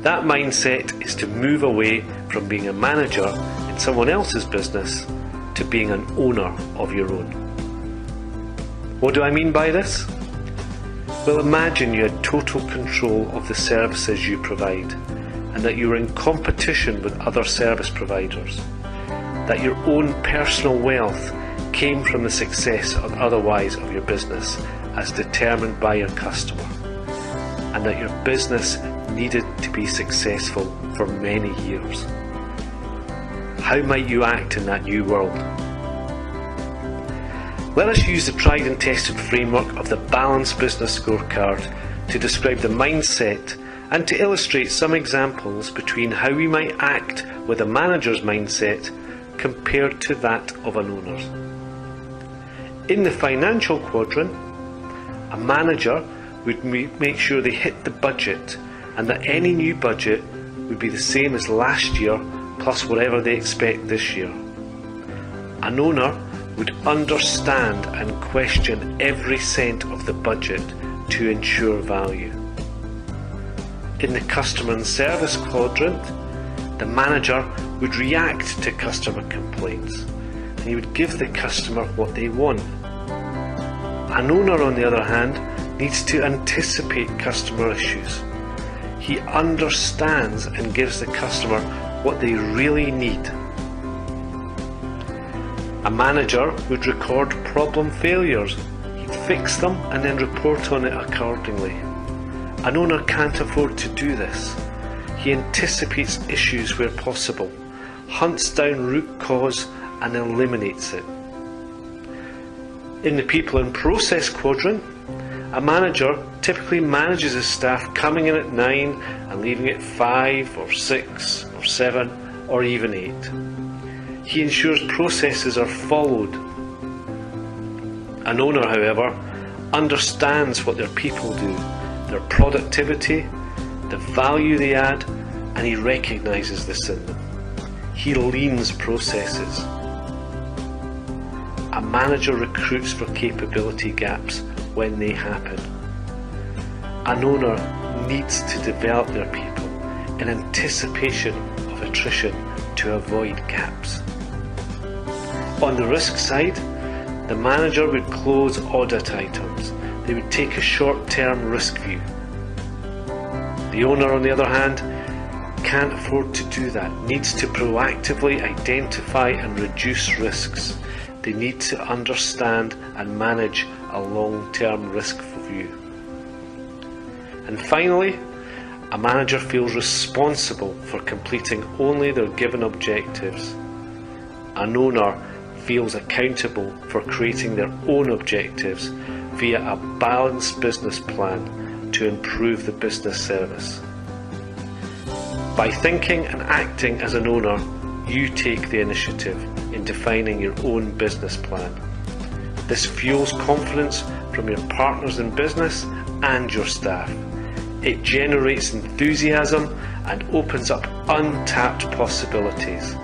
That mindset is to move away from being a manager in someone else's business to being an owner of your own. What do I mean by this? Well, imagine you had total control of the services you provide, and that you were in competition with other service providers, that your own personal wealth came from the success or otherwise of your business as determined by your customer, and that your business needed to be successful for many years. How might you act in that new world? Let us use the tried and tested framework of the Balanced Business Scorecard to describe the mindset and to illustrate some examples between how we might act with a manager's mindset compared to that of an owner's. In the financial quadrant, a manager would make sure they hit the budget and that any new budget would be the same as last year plus whatever they expect this year. An owner would understand and question every cent of the budget to ensure value. In the customer and service quadrant, the manager would react to customer complaints and he would give the customer what they want. An owner, on the other hand, needs to anticipate customer issues. He understands and gives the customer what they really need. A manager would record problem failures. He'd fix them and then report on it accordingly. An owner can't afford to do this. He anticipates issues where possible, hunts down root cause and eliminates it. In the people and process quadrant, a manager typically manages his staff coming in at 9 and leaving at 5 or 6 or 7 or even 8. He ensures processes are followed. An owner, however, understands what their people do, their productivity, the value they add, and he recognises this in them. He leans processes. A manager recruits for capability gaps when they happen. An owner needs to develop their people in anticipation of attrition to avoid gaps. On the risk side, the manager would close audit items. They would take a short-term risk view. The owner, on the other hand, can't afford to do that, needs to proactively identify and reduce risks. They need to understand and manage a long-term risk view. And finally, a manager feels responsible for completing only their given objectives. An owner feels accountable for creating their own objectives via a balanced business plan to improve the business service. By thinking and acting as an owner, you take the initiative in defining your own business plan. This fuels confidence from your partners in business and your staff. It generates enthusiasm and opens up untapped possibilities.